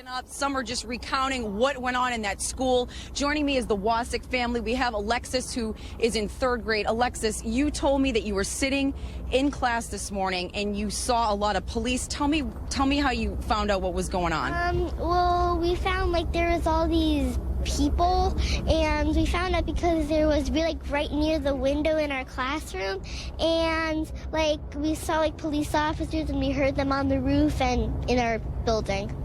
Up. Some are just recounting what went on in that school. Joining me is the Wasick family. We have Alexis, who is in 3rd grade. Alexis, you told me that you were sitting in class this morning and you saw a lot of police. Tell me how you found out what was going on. Well, we found like there was all these people, and we found out because there was like right near the window in our classroom, and like we saw like police officers, and we heard them on the roof and in our building.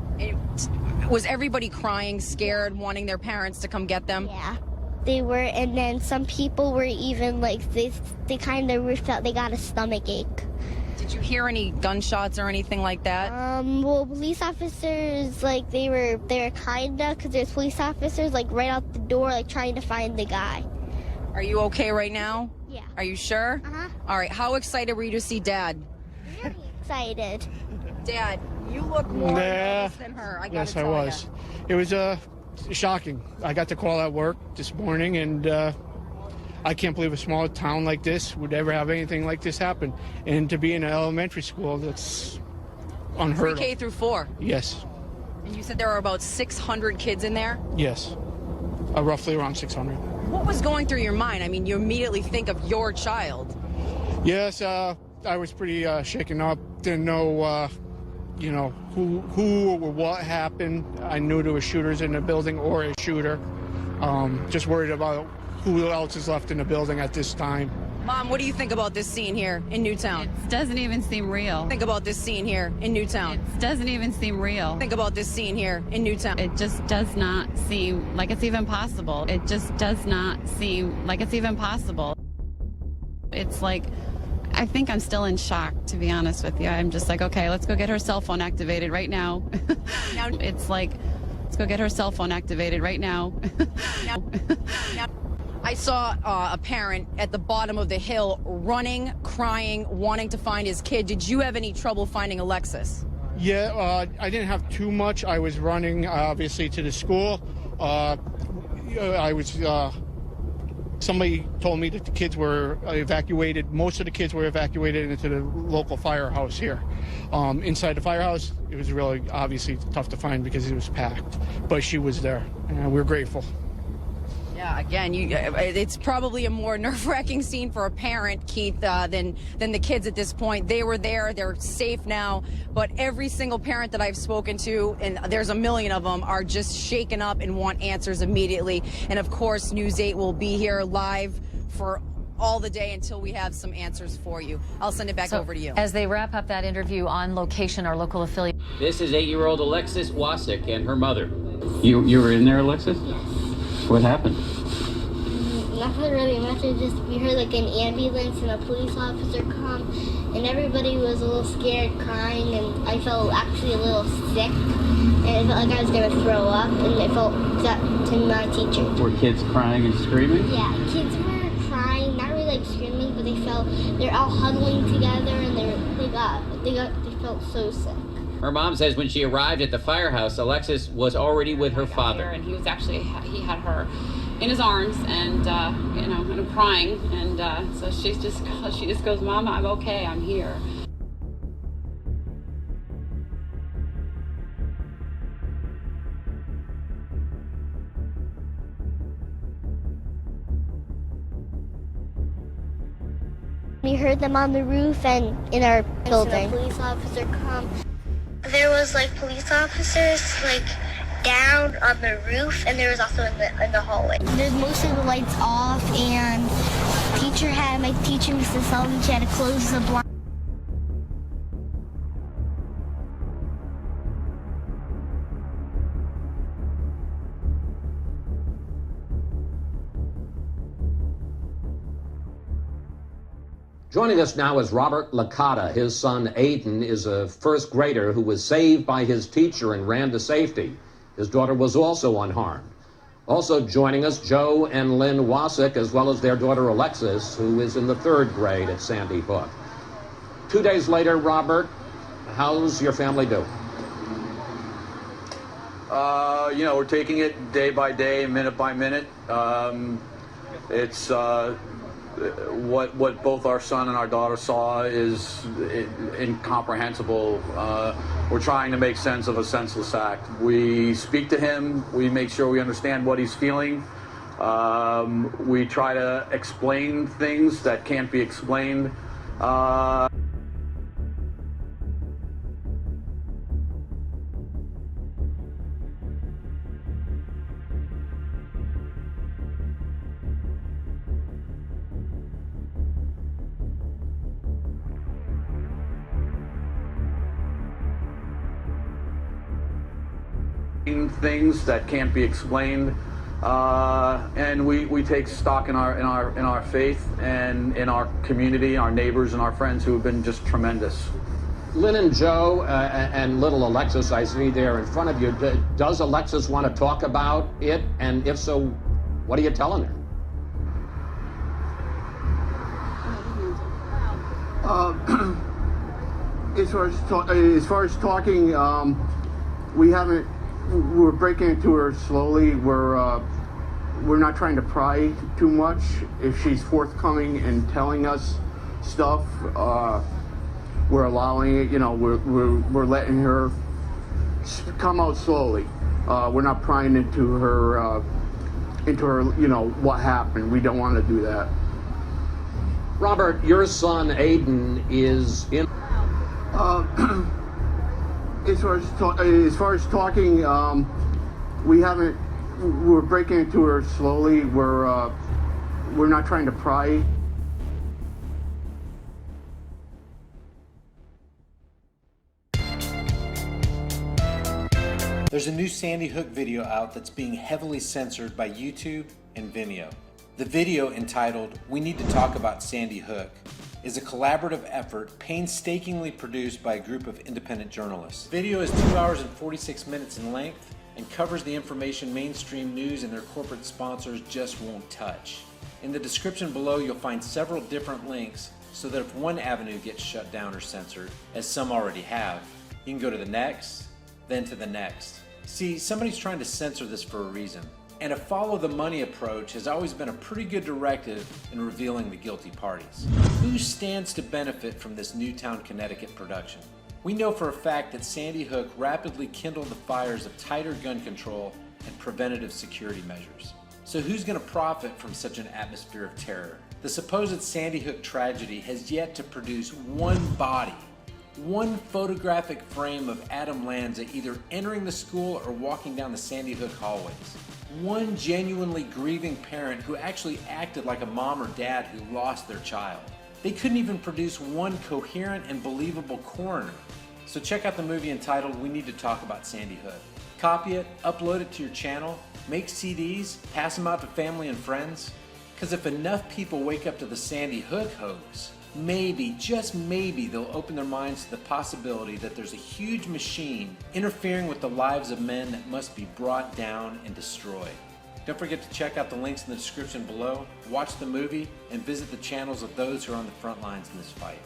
Was everybody crying, scared, wanting their parents to come get them? Yeah, they were, and then some people were even like they kind of felt they got a stomach ache. Did you hear any gunshots or anything like that? Well, police officers, like they were kinda, because there's police officers like right out the door, like trying to find the guy. Are you okay right now? Yeah. Are you sure? All right. How excited were you to see Dad? Very excited. Dad, you look more nervous than her. Yes, I was. It was shocking. I got the call at work this morning, and I can't believe a small town like this would ever have anything like this happen. And to be in an elementary school, that's unheard of. Pre-K through 4? Yes. And you said there were about 600 kids in there? Yes. Roughly around 600. What was going through your mind? I mean, you immediately think of your child. Yes, I was pretty shaken up. Didn't know, who or what happened. I knew there were shooters in the building or a shooter. Just worried about who else is left in the building at this time. Mom, what do you think about this scene here in Newtown? It doesn't even seem real. Think about this scene here in Newtown. It doesn't even seem real. Think about this scene here in Newtown. It just does not seem like it's even possible. It just does not seem like it's even possible. It's like, I think I'm still in shock, to be honest with you. I'm just like, okay, let's go get her cell phone activated right now. It's like, let's go get her cell phone activated right now. Now, I saw a parent at the bottom of the hill running, crying, wanting to find his kid. Did you have any trouble finding Alexis? Yeah, I didn't have too much. I was running, obviously, to the school. Somebody told me that the kids were evacuated. Most of the kids were evacuated into the local firehouse here. Inside the firehouse, it was really obviously tough to find because it was packed. But she was there, and we're grateful. Yeah, again, it's probably a more nerve-wracking scene for a parent, Keith, than the kids at this point. They were there, they're safe now, but every single parent that I've spoken to, and there's a million of them, are just shaken up and want answers immediately. And of course, News 8 will be here live for all the day until we have some answers for you. I'll send it back over to you. As they wrap up that interview on location, our local affiliate. This is 8-year-old Alexis Wasick and her mother. You were in there, Alexis? What happened? Nothing really much. We heard like an ambulance and a police officer come, and everybody was a little scared, crying, and I felt actually a little sick, and I felt like I was gonna throw up, and I felt that to my teacher. Were kids crying and screaming? Yeah, kids were crying, not really like screaming, but they're all huddling together, and they felt so sick. Her mom says when she arrived at the firehouse, Alexis was already with her father. And he was actually, he had her in his arms and, and crying. And so she just goes, Mama, I'm okay, I'm here. We heard them on the roof and in our building. The police officer come. There was like police officers like down on the roof, and there was also in the hallway. There's most of the lights off, and my teacher, Mrs. Sullivan, she had to close the blind. Joining us now is Robert Licata. His son, Aiden, is a first grader who was saved by his teacher and ran to safety. His daughter was also unharmed. Also joining us, Joe and Lynn Wasick, as well as their daughter, Alexis, who is in the 3rd grade at Sandy Hook. 2 days later, Robert, how's your family doing? We're taking it day by day, minute by minute. It's what both our son and our daughter saw is incomprehensible. we're trying to make sense of a senseless act. We speak to him. We make sure we understand what he's feeling. We try to explain things that can't be explained. Things that can't be explained, and we take stock in our faith and in our community, our neighbors and our friends who have been just tremendous. Lynn and Joe and little Alexis, I see there in front of you. Does Alexis want to talk about it? And if so, what are you telling her? As far as talking, we haven't. We're breaking it to her slowly. We're not trying to pry too much. If she's forthcoming and telling us stuff, we're allowing it. You know, we're letting her come out slowly. We're not prying into her. You know, what happened. We don't want to do that. Robert, your son Aiden is in. As far as talking, we haven't. We're breaking it to her slowly. We're not trying to pry. There's a new Sandy Hook video out that's being heavily censored by YouTube and Vimeo. The video, entitled "We Need to Talk About Sandy Hook," is a collaborative effort painstakingly produced by a group of independent journalists. The video is 2 hours and 46 minutes in length and covers the information mainstream news and their corporate sponsors just won't touch. In the description below, you'll find several different links so that if one avenue gets shut down or censored, as some already have, you can go to the next, then to the next. See, somebody's trying to censor this for a reason. And a follow the money approach has always been a pretty good directive in revealing the guilty parties. Who stands to benefit from this Newtown, Connecticut production? We know for a fact that Sandy Hook rapidly kindled the fires of tighter gun control and preventative security measures. So who's going to profit from such an atmosphere of terror? The supposed Sandy Hook tragedy has yet to produce one body, one photographic frame of Adam Lanza either entering the school or walking down the Sandy Hook hallways. One genuinely grieving parent who actually acted like a mom or dad who lost their child. They couldn't even produce one coherent and believable coroner. So check out the movie entitled "We Need to Talk About Sandy Hook." Copy it, upload it to your channel, make CDs, pass them out to family and friends. Because if enough people wake up to the Sandy Hook hoax, maybe, just maybe, they'll open their minds to the possibility that there's a huge machine interfering with the lives of men that must be brought down and destroyed. Don't forget to check out the links in the description below, watch the movie, and visit the channels of those who are on the front lines in this fight.